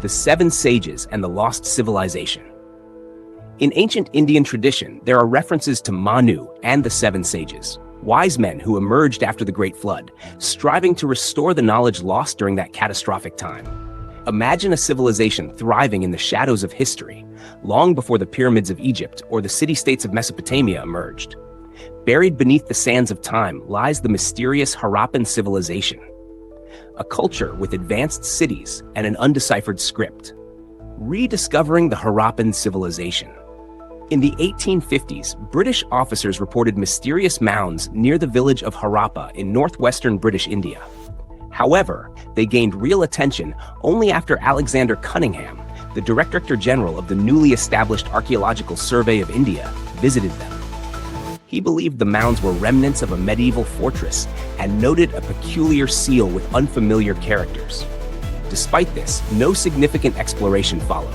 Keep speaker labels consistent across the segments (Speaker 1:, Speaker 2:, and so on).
Speaker 1: the Seven Sages and the Lost Civilization. In ancient Indian tradition, there are references to Manu and the Seven Sages, wise men who emerged after the Great Flood, striving to restore the knowledge lost during that catastrophic time. Imagine a civilization thriving in the shadows of history, long before the pyramids of Egypt or the city-states of Mesopotamia emerged. Buried beneath the sands of time lies the mysterious Harappan civilization, a culture with advanced cities and an undeciphered script. Rediscovering the Harappan civilization. In the 1850s, British officers reported mysterious mounds near the village of Harappa in northwestern British India. However, they gained real attention only after Alexander Cunningham, the Director General of the newly established Archaeological Survey of India, visited them. He believed the mounds were remnants of a medieval fortress and noted a peculiar seal with unfamiliar characters. Despite this, no significant exploration followed.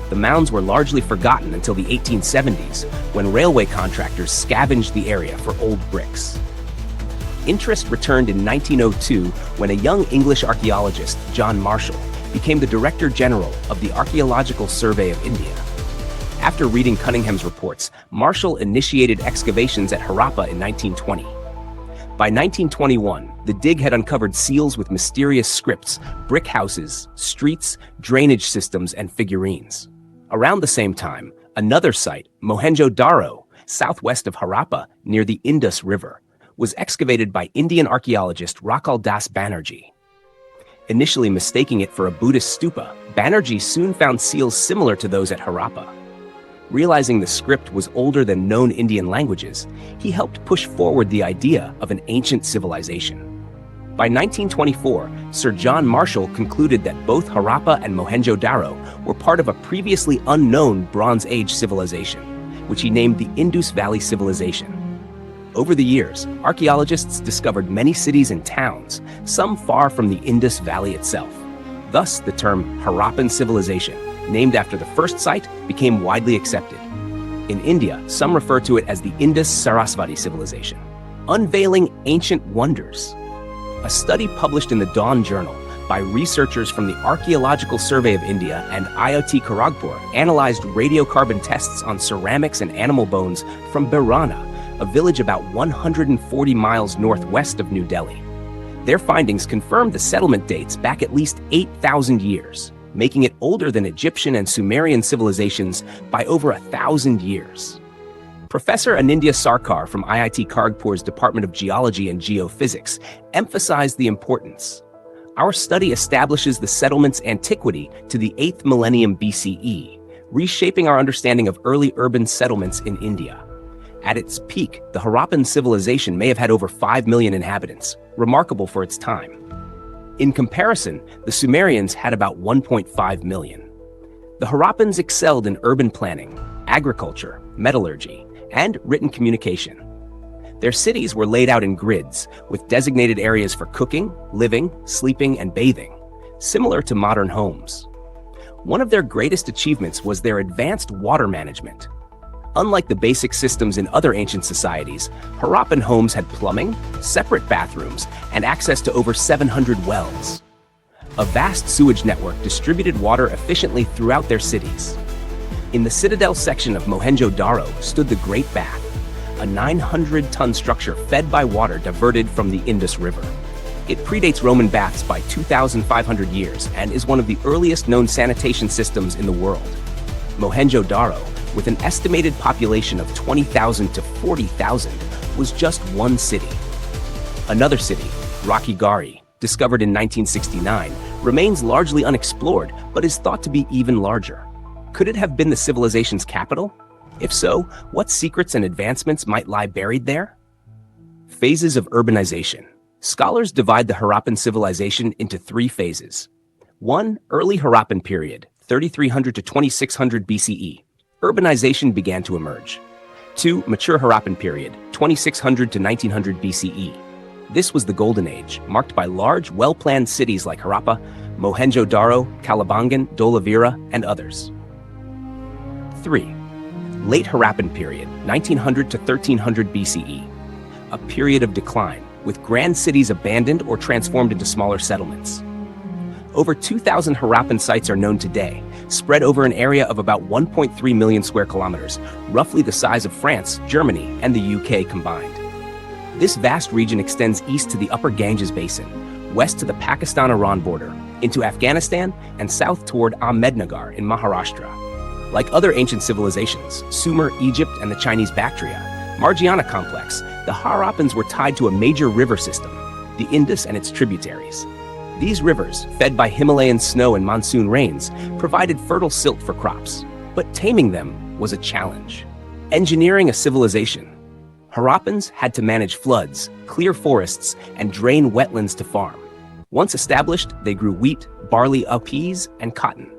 Speaker 1: The mounds were largely forgotten until the 1870s, when railway contractors scavenged the area for old bricks. Interest returned in 1902 when a young English archaeologist, John Marshall, became the Director General of the Archaeological Survey of India. After reading Cunningham's reports, Marshall initiated excavations at Harappa in 1920. By 1921, the dig had uncovered seals with mysterious scripts, brick houses, streets, drainage systems, and figurines. Around the same time, another site, Mohenjo-Daro, southwest of Harappa, near the Indus River, was excavated by Indian archaeologist Rakal Das Banerjee. Initially mistaking it for a Buddhist stupa, Banerjee soon found seals similar to those at Harappa. Realizing the script was older than known Indian languages, he helped push forward the idea of an ancient civilization. By 1924, Sir John Marshall concluded that both Harappa and Mohenjo-Daro were part of a previously unknown Bronze Age civilization, which he named the Indus Valley Civilization. Over the years, archaeologists discovered many cities and towns, some far from the Indus Valley itself. Thus, the term Harappan civilization, named after the first site, became widely accepted. In India, some refer to it as the Indus-Sarasvati civilization, unveiling ancient wonders. A study published in the Dawn Journal by researchers from the Archaeological Survey of India and IIT Kharagpur analyzed radiocarbon tests on ceramics and animal bones from Birana, a village about 140 miles northwest of New Delhi. Their findings confirmed the settlement dates back at least 8,000 years, making it older than Egyptian and Sumerian civilizations by over 1,000 years. Professor Anindya Sarkar from IIT Kharagpur's Department of Geology and Geophysics emphasized the importance. Our study establishes the settlement's antiquity to the 8th millennium BCE, reshaping our understanding of early urban settlements in India. At its peak, the Harappan civilization may have had over 5 million inhabitants, remarkable for its time. In comparison, the Sumerians had about 1.5 million. The Harappans excelled in urban planning, agriculture, metallurgy, and written communication. Their cities were laid out in grids, with designated areas for cooking, living, sleeping, and bathing, similar to modern homes. One of their greatest achievements was their advanced water management. Unlike the basic systems in other ancient societies, Harappan homes had plumbing, separate bathrooms, and access to over 700 wells. A vast sewage network distributed water efficiently throughout their cities. In the citadel section of Mohenjo-Daro stood the Great Bath, a 900-ton structure fed by water diverted from the Indus River. It predates Roman baths by 2,500 years and is one of the earliest known sanitation systems in the world. Mohenjo-Daro, with an estimated population of 20,000 to 40,000, was just one city. Another city, Rakhigarhi, discovered in 1969, remains largely unexplored but is thought to be even larger. Could it have been the civilization's capital? If so, what secrets and advancements might lie buried there? Phases of urbanization. Scholars divide the Harappan civilization into 3 phases. 1. Early Harappan period, 3300 to 2600 BCE. Urbanization began to emerge. 2. Mature Harappan period, 2600 to 1900 BCE. This was the Golden Age, marked by large, well-planned cities like Harappa, Mohenjo-Daro, Kalibangan, Dholavira, and others. 3. Late Harappan period, 1900 to 1300 BCE. A period of decline, with grand cities abandoned or transformed into smaller settlements. Over 2,000 Harappan sites are known today, spread over an area of about 1.3 million square kilometers, roughly the size of France, Germany, and the UK combined. This vast region extends east to the Upper Ganges Basin, west to the Pakistan-Iran border, into Afghanistan, and south toward Ahmednagar in Maharashtra. Like other ancient civilizations, Sumer, Egypt, and the Chinese Bactria, Margiana complex, the Harappans were tied to a major river system, the Indus and its tributaries. These rivers, fed by Himalayan snow and monsoon rains, provided fertile silt for crops, but taming them was a challenge. Engineering a civilization, Harappans had to manage floods, clear forests, and drain wetlands to farm. Once established, they grew wheat, barley, peas, and cotton.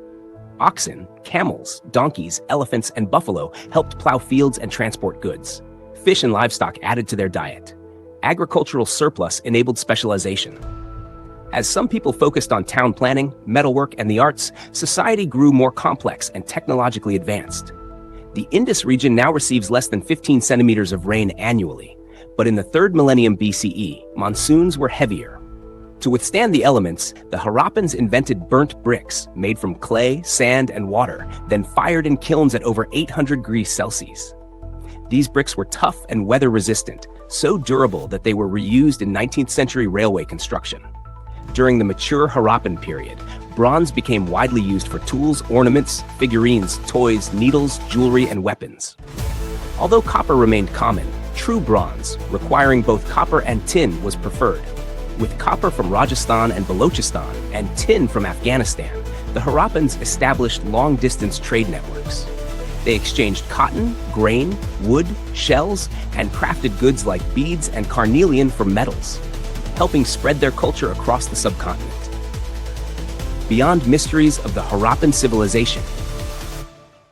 Speaker 1: Oxen, camels, donkeys, elephants, and buffalo helped plow fields and transport goods. Fish and livestock added to their diet. Agricultural surplus enabled specialization. As some people focused on town planning, metalwork, and the arts, society grew more complex and technologically advanced. The Indus region now receives less than 15 centimeters of rain annually, but in the 3rd millennium BCE, monsoons were heavier. To withstand the elements, the Harappans invented burnt bricks made from clay, sand, and water, then fired in kilns at over 800 degrees Celsius. These bricks were tough and weather-resistant, so durable that they were reused in 19th century railway construction. During the mature Harappan period, bronze became widely used for tools, ornaments, figurines, toys, needles, jewelry, and weapons. Although copper remained common, true bronze, requiring both copper and tin, was preferred. With copper from Rajasthan and Balochistan and tin from Afghanistan, the Harappans established long-distance trade networks. They exchanged cotton, grain, wood, shells, and crafted goods like beads and carnelian for metals, helping spread their culture across the subcontinent. Beyond mysteries of the Harappan civilization,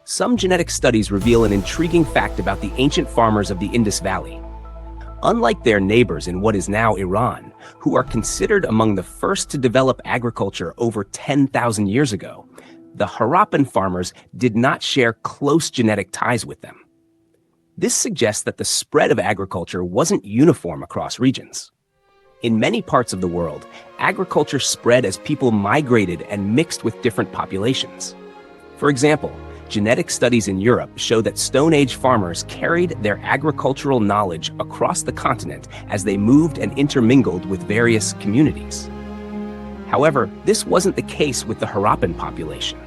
Speaker 1: some genetic studies reveal an intriguing fact about the ancient farmers of the Indus Valley. Unlike their neighbors in what is now Iran, who are considered among the first to develop agriculture over 10,000 years ago, the Harappan farmers did not share close genetic ties with them. This suggests that the spread of agriculture wasn't uniform across regions. In many parts of the world, agriculture spread as people migrated and mixed with different populations. For example, genetic studies in Europe show that Stone Age farmers carried their agricultural knowledge across the continent as they moved and intermingled with various communities. However, this wasn't the case with the Harappan population.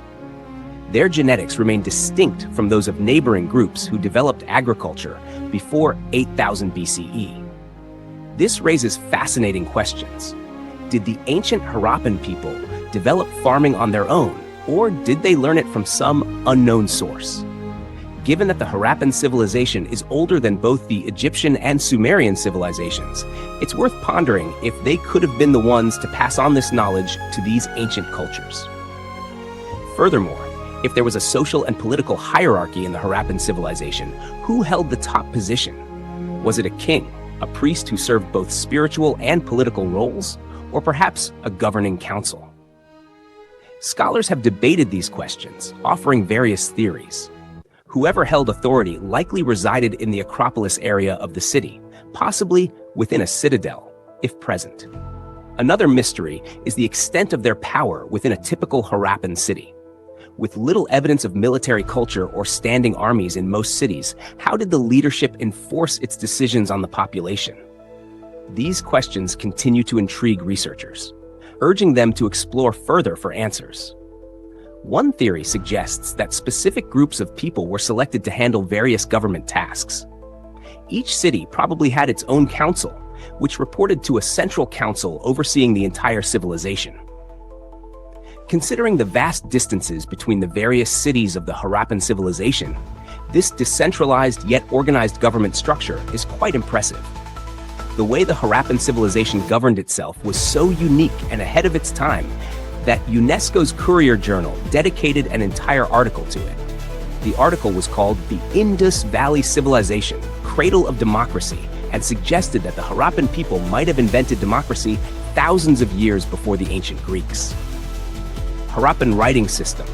Speaker 1: Their genetics remain distinct from those of neighboring groups who developed agriculture before 8000 BCE. This raises fascinating questions. Did the ancient Harappan people develop farming on their own, or did they learn it from some unknown source? Given that the Harappan civilization is older than both the Egyptian and Sumerian civilizations, it's worth pondering if they could have been the ones to pass on this knowledge to these ancient cultures. Furthermore, if there was a social and political hierarchy in the Harappan civilization, who held the top position? Was it a king, a priest who served both spiritual and political roles, or perhaps a governing council? Scholars have debated these questions, offering various theories. Whoever held authority likely resided in the Acropolis area of the city, possibly within a citadel, if present. Another mystery is the extent of their power within a typical Harappan city. With little evidence of military culture or standing armies in most cities, how did the leadership enforce its decisions on the population? These questions continue to intrigue researchers, urging them to explore further for answers. One theory suggests that specific groups of people were selected to handle various government tasks. Each city probably had its own council, which reported to a central council overseeing the entire civilization. Considering the vast distances between the various cities of the Harappan civilization, this decentralized yet organized government structure is quite impressive. The way the Harappan civilization governed itself was so unique and ahead of its time that UNESCO's Courier Journal dedicated an entire article to it. The article was called The Indus Valley Civilization, Cradle of Democracy, and suggested that the Harappan people might have invented democracy thousands of years before the ancient Greeks. Harappan writing system.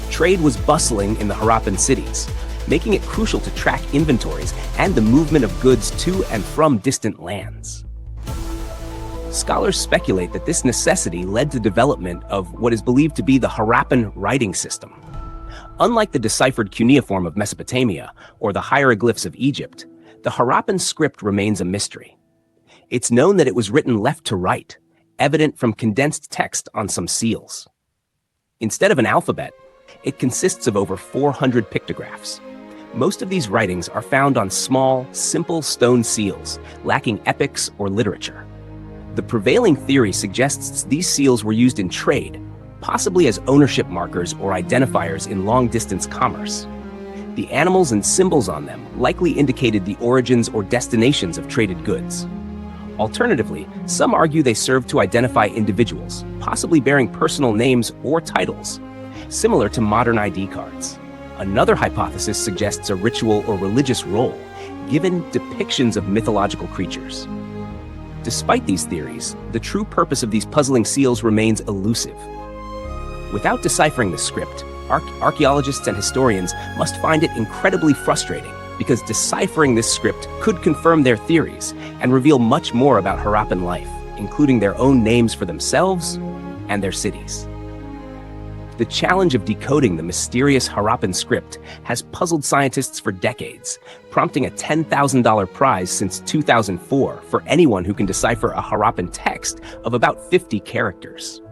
Speaker 1: Trade was bustling in the Harappan cities, making it crucial to track inventories and the movement of goods to and from distant lands. Scholars speculate that this necessity led to development of what is believed to be the Harappan writing system. Unlike the deciphered cuneiform of Mesopotamia or the hieroglyphs of Egypt, the Harappan script remains a mystery. It's known that it was written left to right, evident from condensed text on some seals. Instead of an alphabet, it consists of over 400 pictographs. Most of these writings are found on small, simple stone seals, lacking epics or literature. The prevailing theory suggests these seals were used in trade, possibly as ownership markers or identifiers in long-distance commerce. The animals and symbols on them likely indicated the origins or destinations of traded goods. Alternatively, some argue they served to identify individuals, possibly bearing personal names or titles, similar to modern ID cards. Another hypothesis suggests a ritual or religious role, given depictions of mythological creatures. Despite these theories, the true purpose of these puzzling seals remains elusive. Without deciphering the script, archaeologists and historians must find it incredibly frustrating because deciphering this script could confirm their theories and reveal much more about Harappan life, including their own names for themselves and their cities. The challenge of decoding the mysterious Harappan script has puzzled scientists for decades, prompting a $10,000 prize since 2004 for anyone who can decipher a Harappan text of about 50 characters.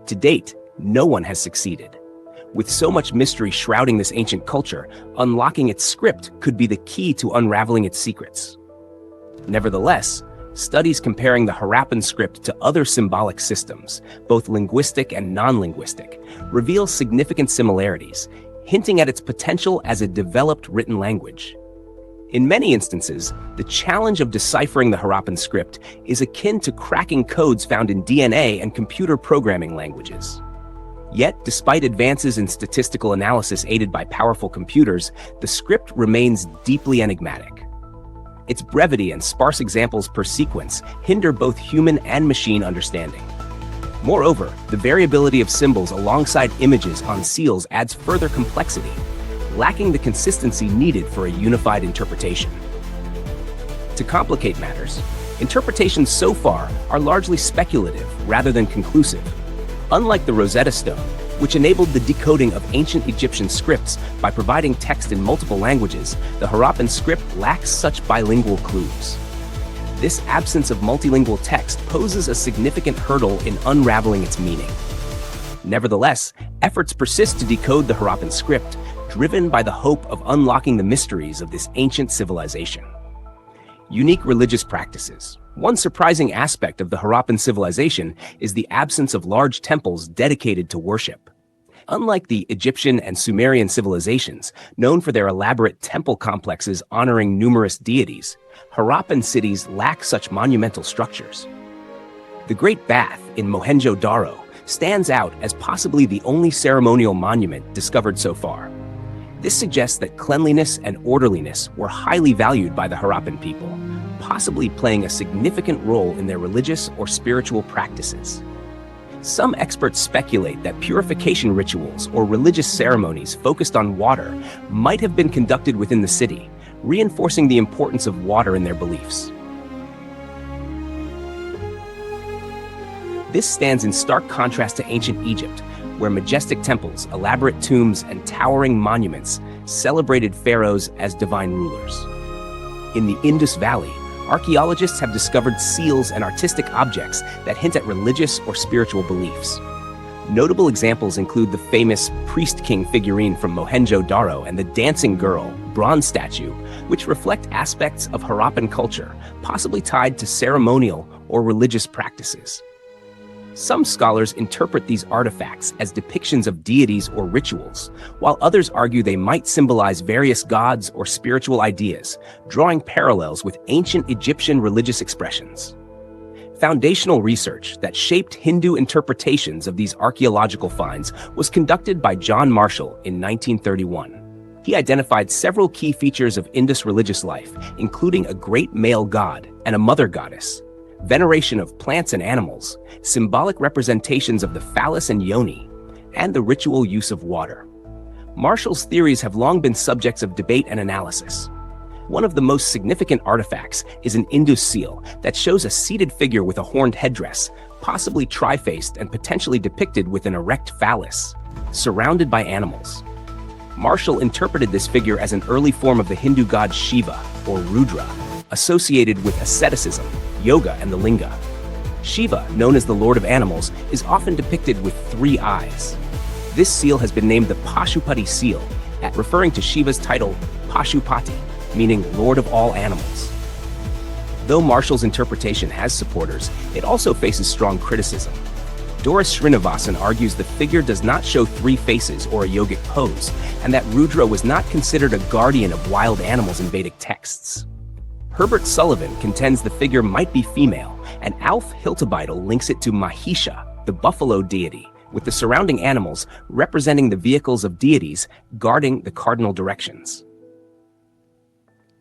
Speaker 1: To date, no one has succeeded. With so much mystery shrouding this ancient culture, unlocking its script could be the key to unraveling its secrets. Nevertheless, studies comparing the Harappan script to other symbolic systems, both linguistic and non-linguistic, reveal significant similarities, hinting at its potential as a developed written language. In many instances, the challenge of deciphering the Harappan script is akin to cracking codes found in DNA and computer programming languages. Yet, despite advances in statistical analysis aided by powerful computers, the script remains deeply enigmatic. Its brevity and sparse examples per sequence hinder both human and machine understanding. Moreover, the variability of symbols alongside images on seals adds further complexity, lacking the consistency needed for a unified interpretation. To complicate matters, interpretations so far are largely speculative rather than conclusive. Unlike the Rosetta Stone, which enabled the decoding of ancient Egyptian scripts by providing text in multiple languages, the Harappan script lacks such bilingual clues. This absence of multilingual text poses a significant hurdle in unraveling its meaning. Nevertheless, efforts persist to decode the Harappan script, driven by the hope of unlocking the mysteries of this ancient civilization. Unique religious practices. One surprising aspect of the Harappan civilization is the absence of large temples dedicated to worship. Unlike the Egyptian and Sumerian civilizations, known for their elaborate temple complexes honoring numerous deities, Harappan cities lack such monumental structures. The Great Bath in Mohenjo-Daro stands out as possibly the only ceremonial monument discovered so far. This suggests that cleanliness and orderliness were highly valued by the Harappan people, possibly playing a significant role in their religious or spiritual practices. Some experts speculate that purification rituals or religious ceremonies focused on water might have been conducted within the city, reinforcing the importance of water in their beliefs. This stands in stark contrast to ancient Egypt, where majestic temples, elaborate tombs, and towering monuments celebrated pharaohs as divine rulers. In the Indus Valley, archaeologists have discovered seals and artistic objects that hint at religious or spiritual beliefs. Notable examples include the famous priest king figurine from Mohenjo-Daro and the dancing girl bronze statue, which reflect aspects of Harappan culture, possibly tied to ceremonial or religious practices. Some scholars interpret these artifacts as depictions of deities or rituals, while others argue they might symbolize various gods or spiritual ideas, drawing parallels with ancient Egyptian religious expressions. Foundational research that shaped Hindu interpretations of these archaeological finds was conducted by John Marshall in 1931. He identified several key features of Indus religious life, including a great male god and a mother goddess, veneration of plants and animals, symbolic representations of the phallus and yoni, and the ritual use of water. Marshall's theories have long been subjects of debate and analysis. One of the most significant artifacts is an Indus seal that shows a seated figure with a horned headdress, possibly tri-faced and potentially depicted with an erect phallus, surrounded by animals. Marshall interpreted this figure as an early form of the Hindu god Shiva, or Rudra, associated with asceticism, yoga, and the linga. Shiva, known as the Lord of Animals, is often depicted with 3 eyes. This seal has been named the Pashupati seal, referring to Shiva's title Pashupati, meaning Lord of all animals. Though Marshall's interpretation has supporters, it also faces strong criticism. Doris Srinivasan argues the figure does not show 3 faces or a yogic pose, and that Rudra was not considered a guardian of wild animals in Vedic texts. Herbert Sullivan contends the figure might be female, and Alf Hiltebeitel links it to Mahisha, the buffalo deity, with the surrounding animals representing the vehicles of deities guarding the cardinal directions.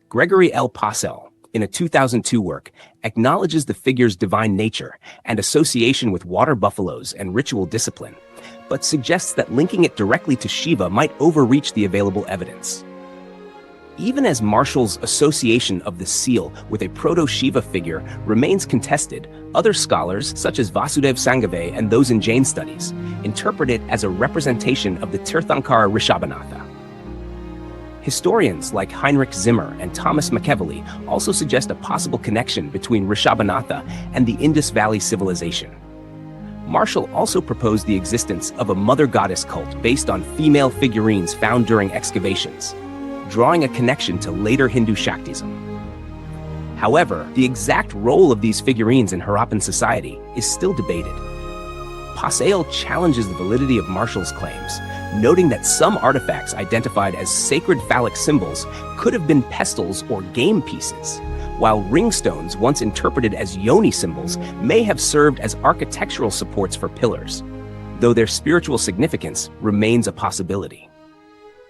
Speaker 1: Gregory L. Passell, in a 2002 work, acknowledges the figure's divine nature and association with water buffaloes and ritual discipline, but suggests that linking it directly to Shiva might overreach the available evidence. Even as Marshall's association of the seal with a proto-Shiva figure remains contested, other scholars, such as Vasudev Sangave and those in Jain studies, interpret it as a representation of the Tirthankara Rishabhanatha. Historians like Heinrich Zimmer and Thomas McEvely also suggest a possible connection between Rishabhanatha and the Indus Valley Civilization. Marshall also proposed the existence of a mother goddess cult based on female figurines found during excavations, drawing a connection to later Hindu Shaktism. However, the exact role of these figurines in Harappan society is still debated. Passell challenges the validity of Marshall's claims, noting that some artifacts identified as sacred phallic symbols could have been pestles or game pieces, while ringstones once interpreted as yoni symbols may have served as architectural supports for pillars, though their spiritual significance remains a possibility.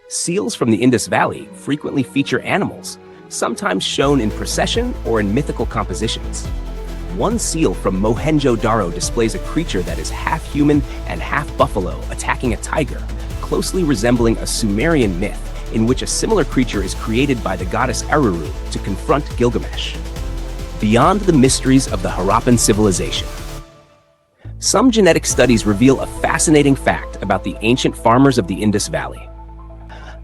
Speaker 1: Seals from the Indus Valley frequently feature animals, sometimes shown in procession or in mythical compositions. One seal from Mohenjo-Daro displays a creature that is half human and half buffalo attacking a tiger, closely resembling a Sumerian myth in which a similar creature is created by the goddess Aruru to confront Gilgamesh. Beyond the mysteries of the Harappan civilization, some genetic studies reveal a fascinating fact about the ancient farmers of the Indus Valley.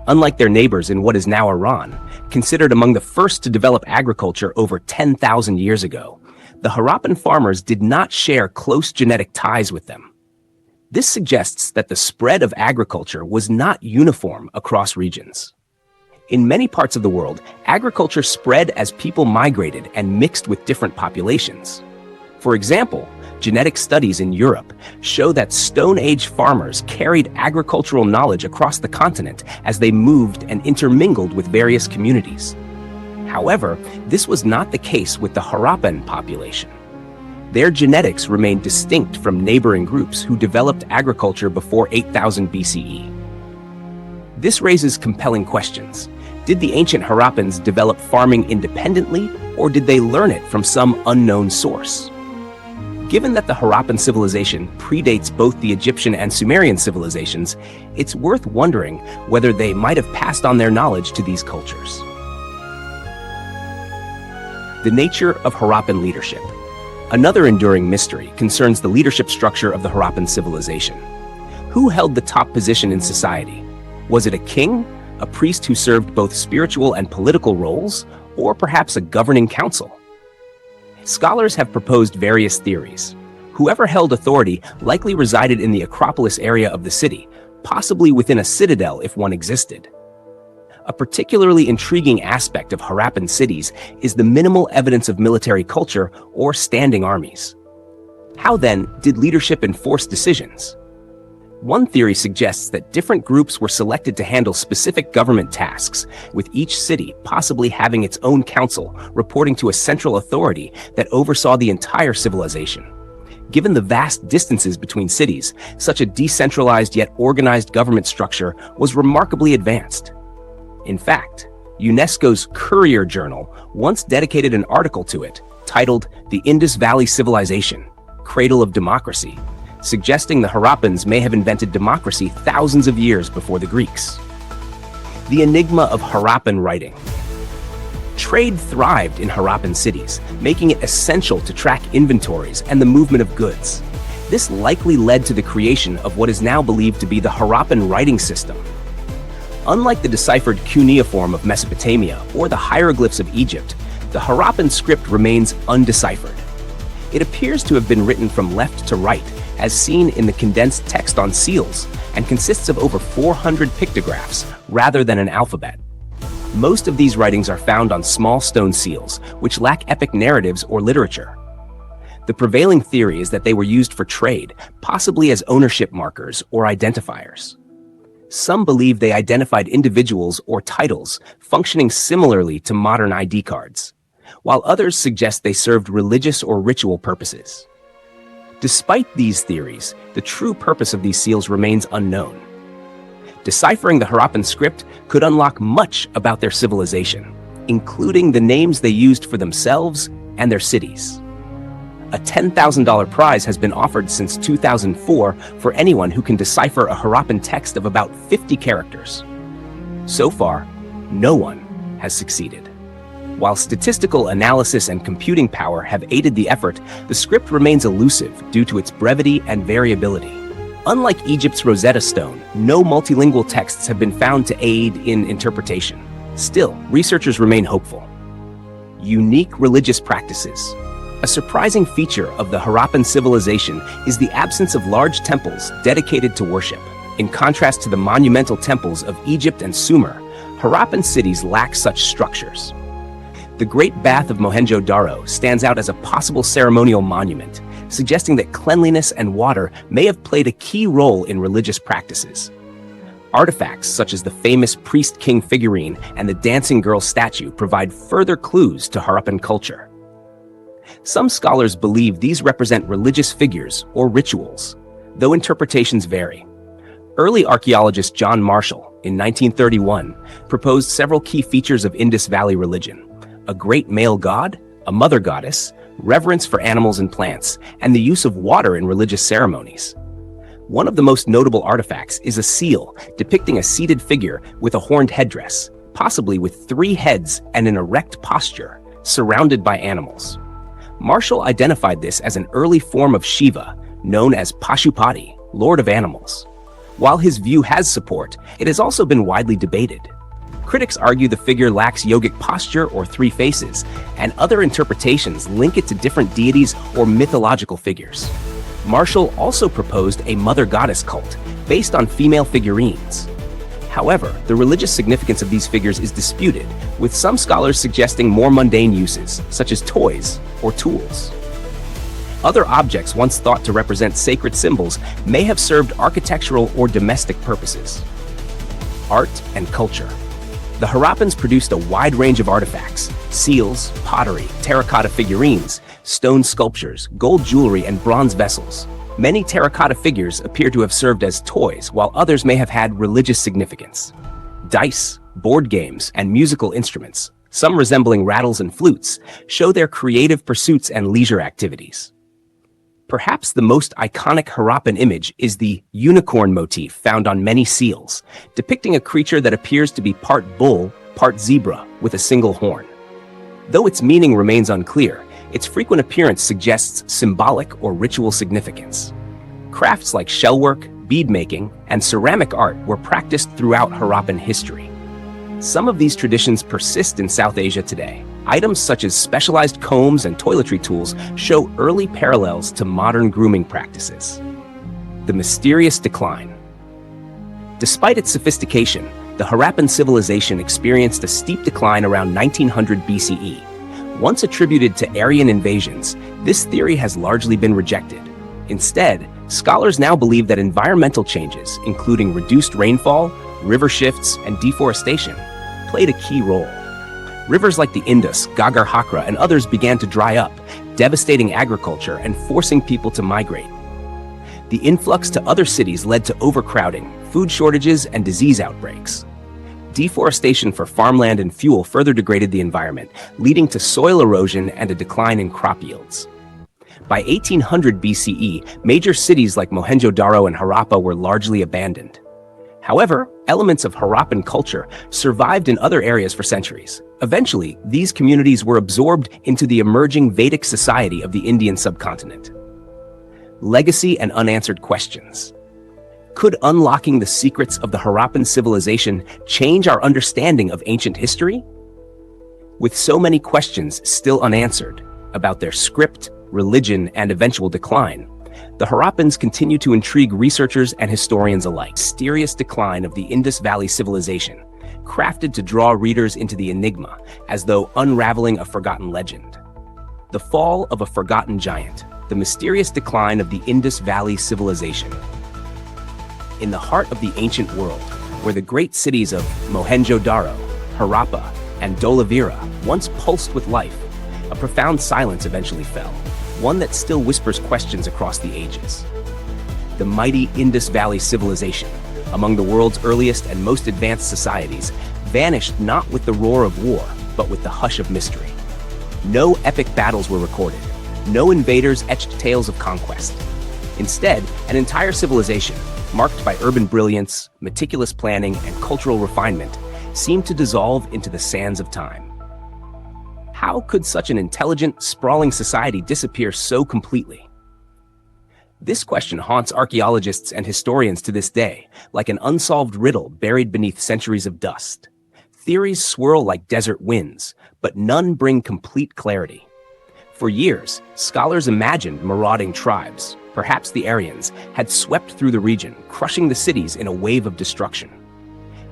Speaker 1: Unlike their neighbors in what is now Iran, considered among the first to develop agriculture over 10,000 years ago, the Harappan farmers did not share close genetic ties with them. This suggests that the spread of agriculture was not uniform across regions. In many parts of the world, agriculture spread as people migrated and mixed with different populations. For example, genetic studies in Europe show that Stone Age farmers carried agricultural knowledge across the continent as they moved and intermingled with various communities. However, this was not the case with the Harappan population. Their genetics remained distinct from neighboring groups who developed agriculture before 8000 BCE. This raises compelling questions. Did the ancient Harappans develop farming independently, or did they learn it from some unknown source? Given that the Harappan civilization predates both the Egyptian and Sumerian civilizations, it's worth wondering whether they might have passed on their knowledge to these cultures. The nature of Harappan leadership. Another enduring mystery concerns the leadership structure of the Harappan civilization. Who held the top position in society? Was it a king, a priest who served both spiritual and political roles, or perhaps a governing council? Scholars have proposed various theories. Whoever held authority likely resided in the Acropolis area of the city, possibly within a citadel if one existed. A particularly intriguing aspect of Harappan cities is the minimal evidence of military culture or standing armies. How then did leadership enforce decisions? One theory suggests that different groups were selected to handle specific government tasks, with each city possibly having its own council reporting to a central authority that oversaw the entire civilization. Given the vast distances between cities, such a decentralized yet organized government structure was remarkably advanced. In fact, UNESCO's Courier Journal once dedicated an article to it, titled "The Indus Valley Civilization, Cradle of Democracy," suggesting the Harappans may have invented democracy thousands of years before the Greeks. The enigma of Harappan writing. Trade thrived in Harappan cities, making it essential to track inventories and the movement of goods. This likely led to the creation of what is now believed to be the Harappan writing system. Unlike the deciphered cuneiform of Mesopotamia or the hieroglyphs of Egypt, the Harappan script remains undeciphered. It appears to have been written from left to right, as seen in the condensed text on seals, and consists of over 400 pictographs rather than an alphabet. Most of these writings are found on small stone seals, which lack epic narratives or literature. The prevailing theory is that they were used for trade, possibly as ownership markers or identifiers. Some believe they identified individuals or titles, functioning similarly to modern ID cards, while others suggest they served religious or ritual purposes. Despite these theories, the true purpose of these seals remains unknown. Deciphering the Harappan script could unlock much about their civilization, including the names they used for themselves and their cities. A $10,000 prize has been offered since 2004 for anyone who can decipher a Harappan text of about 50 characters. So far, no one has succeeded. While statistical analysis and computing power have aided the effort, the script remains elusive due to its brevity and variability. Unlike Egypt's Rosetta Stone, no multilingual texts have been found to aid in interpretation. Still, researchers remain hopeful. Unique religious practices. A surprising feature of the Harappan civilization is the absence of large temples dedicated to worship. In contrast to the monumental temples of Egypt and Sumer, Harappan cities lack such structures. The Great Bath of Mohenjo-Daro stands out as a possible ceremonial monument, suggesting that cleanliness and water may have played a key role in religious practices. Artifacts such as the famous priest-king figurine and the dancing girl statue provide further clues to Harappan culture. Some scholars believe these represent religious figures or rituals, though interpretations vary. Early archaeologist John Marshall, in 1931, proposed several key features of Indus Valley religion: a great male god, a mother goddess, reverence for animals and plants, and the use of water in religious ceremonies. One of the most notable artifacts is a seal depicting a seated figure with a horned headdress, possibly with 3 heads and an erect posture, surrounded by animals. Marshall identified this as an early form of Shiva, known as Pashupati, Lord of Animals. While his view has support, it has also been widely debated. Critics argue the figure lacks yogic posture or 3 faces, and other interpretations link it to different deities or mythological figures. Marshall also proposed a mother goddess cult based on female figurines. However, the religious significance of these figures is disputed, with some scholars suggesting more mundane uses, such as toys or tools. Other objects once thought to represent sacred symbols may have served architectural or domestic purposes. Art and culture. The Harappans produced a wide range of artifacts: seals, pottery, terracotta figurines, stone sculptures, gold jewelry, and bronze vessels. Many terracotta figures appear to have served as toys, while others may have had religious significance. Dice, board games, and musical instruments, some resembling rattles and flutes, show their creative pursuits and leisure activities. Perhaps the most iconic Harappan image is the unicorn motif found on many seals, depicting a creature that appears to be part bull, part zebra, with a single horn. Though its meaning remains unclear, its frequent appearance suggests symbolic or ritual significance. Crafts like shellwork, bead making, and ceramic art were practiced throughout Harappan history. Some of these traditions persist in South Asia today. Items such as specialized combs and toiletry tools show early parallels to modern grooming practices. The mysterious decline. Despite its sophistication, the Harappan civilization experienced a steep decline around 1900 BCE. Once attributed to Aryan invasions, this theory has largely been rejected. Instead, scholars now believe that environmental changes, including reduced rainfall, river shifts, and deforestation, played a key role. Rivers like the Indus, Ghaggar-Hakra, and others began to dry up, devastating agriculture and forcing people to migrate. The influx to other cities led to overcrowding, food shortages, and disease outbreaks. Deforestation for farmland and fuel further degraded the environment, leading to soil erosion and a decline in crop yields. By 1800 BCE, major cities like Mohenjo-Daro and Harappa were largely abandoned. However, elements of Harappan culture survived in other areas for centuries. Eventually, these communities were absorbed into the emerging Vedic society of the Indian subcontinent. Legacy and unanswered questions. Could unlocking the secrets of the Harappan civilization change our understanding of ancient history? With so many questions still unanswered about their script, religion, and eventual decline, the Harappans continue to intrigue researchers and historians alike. Mysterious decline of the Indus Valley Civilization, crafted to draw readers into the enigma as though unraveling a forgotten legend. The fall of a forgotten giant, the mysterious decline of the Indus Valley Civilization. In the heart of the ancient world, where the great cities of Mohenjo-Daro, Harappa, and Dholavira once pulsed with life, a profound silence eventually fell, one that still whispers questions across the ages. The mighty Indus Valley Civilization, among the world's earliest and most advanced societies, vanished not with the roar of war, but with the hush of mystery. No epic battles were recorded, no invaders etched tales of conquest. Instead, an entire civilization, marked by urban brilliance, meticulous planning, and cultural refinement, seemed to dissolve into the sands of time. How could such an intelligent, sprawling society disappear so completely? This question haunts archaeologists and historians to this day, like an unsolved riddle buried beneath centuries of dust. Theories swirl like desert winds, but none bring complete clarity. For years, scholars imagined marauding tribes, perhaps the Aryans, had swept through the region, crushing the cities in a wave of destruction.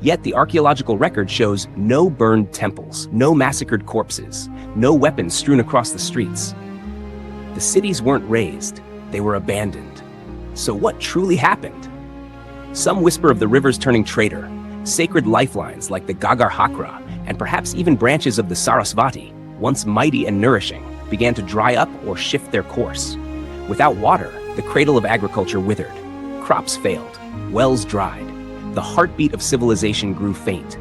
Speaker 1: Yet the archaeological record shows no burned temples, no massacred corpses, no weapons strewn across the streets. The cities weren't razed, they were abandoned. So what truly happened? Some whisper of the rivers turning traitor, sacred lifelines like the Gagar Hakra, and perhaps even branches of the Sarasvati, once mighty and nourishing, began to dry up or shift their course. Without water, the cradle of agriculture withered, crops failed, wells dried. The heartbeat of civilization grew faint.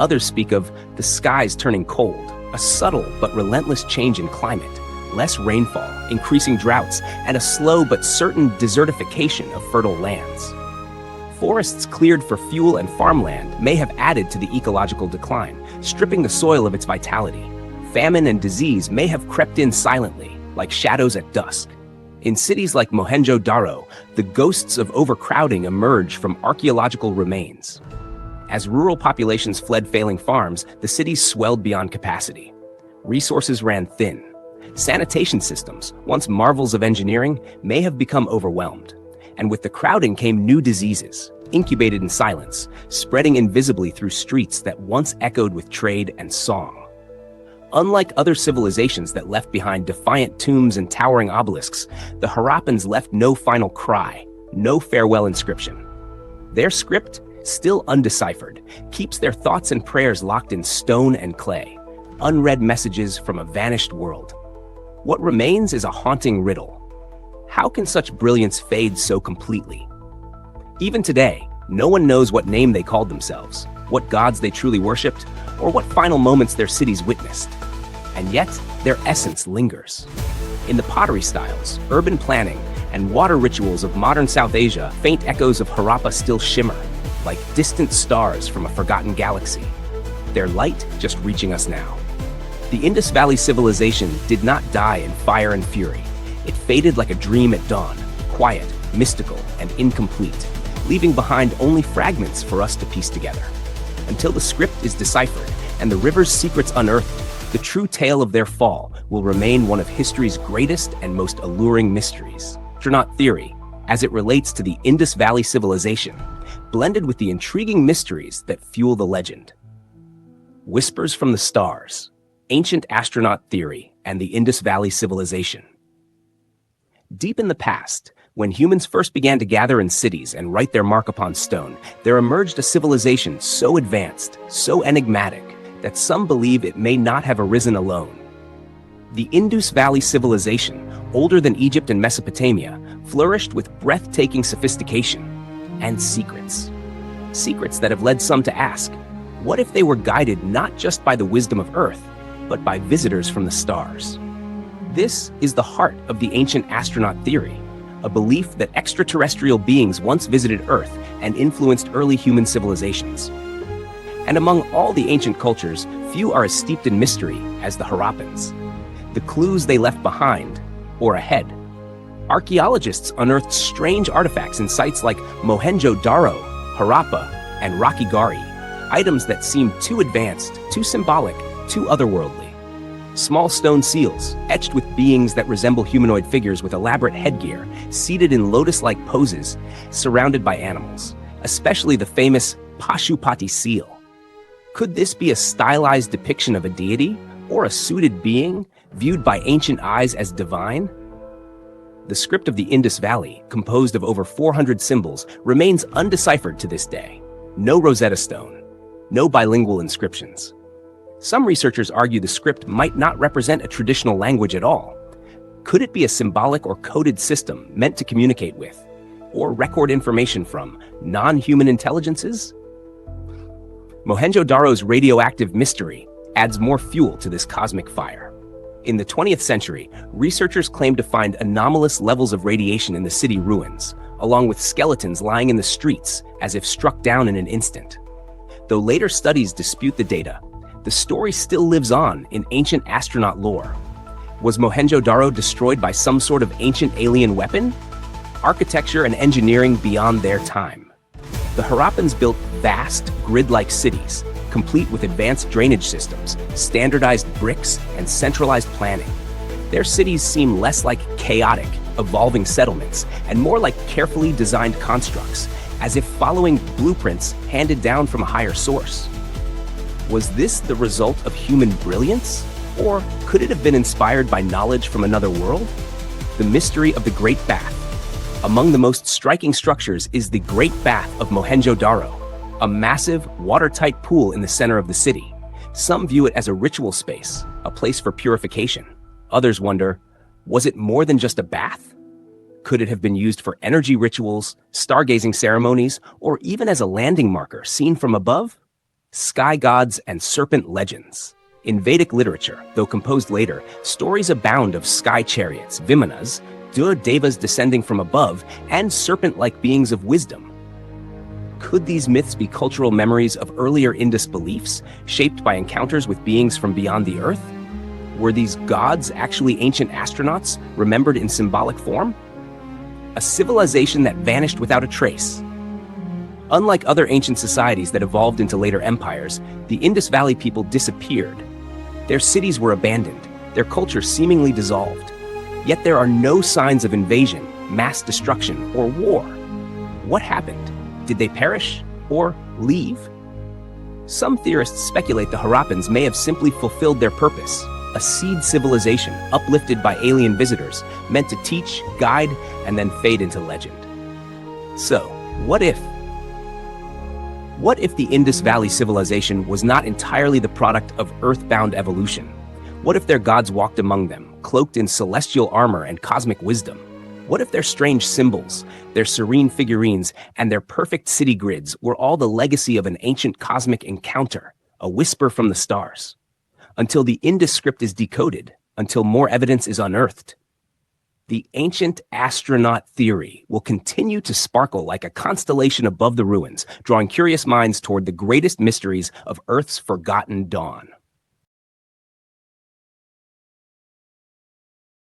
Speaker 1: Others speak of the skies turning cold, a subtle but relentless change in climate, less rainfall, increasing droughts, and a slow but certain desertification of fertile lands. Forests cleared for fuel and farmland may have added to the ecological decline, stripping the soil of its vitality. Famine and disease may have crept in silently, like shadows at dusk. In cities like Mohenjo-Daro, the ghosts of overcrowding emerge from archaeological remains. As rural populations fled failing farms, the cities swelled beyond capacity. Resources ran thin. Sanitation systems, once marvels of engineering, may have become overwhelmed. And with the crowding came new diseases, incubated in silence, spreading invisibly through streets that once echoed with trade and song. Unlike other civilizations that left behind defiant tombs and towering obelisks, the Harappans left no final cry, no farewell inscription. Their script, still undeciphered, keeps their thoughts and prayers locked in stone and clay, unread messages from a vanished world. What remains is a haunting riddle. How can such brilliance fade so completely? Even today, no one knows what name they called themselves, what gods they truly worshipped, or what final moments their cities witnessed. And yet, their essence lingers. In the pottery styles, urban planning, and water rituals of modern South Asia, faint echoes of Harappa still shimmer, like distant stars from a forgotten galaxy, their light just reaching us now. The Indus Valley Civilization did not die in fire and fury. It faded like a dream at dawn, quiet, mystical, and incomplete, leaving behind only fragments for us to piece together. Until the script is deciphered and the river's secrets unearthed, the true tale of their fall will remain one of history's greatest and most alluring mysteries. Astronaut theory, as it relates to the Indus Valley Civilization, blended with the intriguing mysteries that fuel the legend. Whispers from the Stars, Ancient Astronaut Theory, and the Indus Valley Civilization. Deep in the past, when humans first began to gather in cities and write their mark upon stone, there emerged a civilization so advanced, so enigmatic, that some believe it may not have arisen alone. The Indus Valley Civilization, older than Egypt and Mesopotamia, flourished with breathtaking sophistication and secrets. Secrets that have led some to ask, what if they were guided not just by the wisdom of Earth, but by visitors from the stars? This is the heart of the Ancient Astronaut Theory, a belief that extraterrestrial beings once visited Earth and influenced early human civilizations. And among all the ancient cultures, few are as steeped in mystery as the Harappans. The clues they left behind, or ahead. Archaeologists unearthed strange artifacts in sites like Mohenjo-Daro, Harappa, and Rakhigarhi, items that seem too advanced, too symbolic, too otherworldly. Small stone seals, etched with beings that resemble humanoid figures with elaborate headgear, seated in lotus-like poses, surrounded by animals, especially the famous Pashupati seal. Could this be a stylized depiction of a deity, or a suited being, viewed by ancient eyes as divine? The script of the Indus Valley, composed of over 400 symbols, remains undeciphered to this day. No Rosetta Stone, no bilingual inscriptions. Some researchers argue the script might not represent a traditional language at all. Could it be a symbolic or coded system meant to communicate with, or record information from, non-human intelligences? Mohenjo-Daro's radioactive mystery adds more fuel to this cosmic fire. In the 20th century, researchers claimed to find anomalous levels of radiation in the city ruins, along with skeletons lying in the streets as if struck down in an instant. Though later studies dispute the data, the story still lives on in ancient astronaut lore. Was Mohenjo-Daro destroyed by some sort of ancient alien weapon? Architecture and engineering beyond their time. The Harappans built vast, grid-like cities, complete with advanced drainage systems, standardized bricks, and centralized planning. Their cities seem less like chaotic, evolving settlements, and more like carefully designed constructs, as if following blueprints handed down from a higher source. Was this the result of human brilliance? Or could it have been inspired by knowledge from another world? The mystery of the Great Bath. Among the most striking structures is the Great Bath of Mohenjo-Daro, a massive, watertight pool in the center of the city. Some view it as a ritual space, a place for purification. Others wonder, was it more than just a bath? Could it have been used for energy rituals, stargazing ceremonies, or even as a landing marker seen from above? Sky gods and serpent legends. In Vedic literature, though composed later, stories abound of sky chariots, Vimanas, devas descending from above, and serpent-like beings of wisdom. Could these myths be cultural memories of earlier Indus beliefs, shaped by encounters with beings from beyond the earth? Were these gods actually ancient astronauts, remembered in symbolic form? A civilization that vanished without a trace. Unlike other ancient societies that evolved into later empires, the Indus Valley people disappeared. Their cities were abandoned, their culture seemingly dissolved. Yet there are no signs of invasion, mass destruction, or war. What happened? Did they perish or leave? Some theorists speculate the Harappans may have simply fulfilled their purpose, a seed civilization uplifted by alien visitors, meant to teach, guide, and then fade into legend. So, what if? What if the Indus Valley Civilization was not entirely the product of earthbound evolution? What if their gods walked among them, cloaked in celestial armor and cosmic wisdom? What if their strange symbols, their serene figurines, and their perfect city grids were all the legacy of an ancient cosmic encounter, a whisper from the stars? Until the Indus script is decoded, until more evidence is unearthed, the Ancient Astronaut Theory will continue to sparkle like a constellation above the ruins, drawing curious minds toward the greatest mysteries of Earth's forgotten dawn.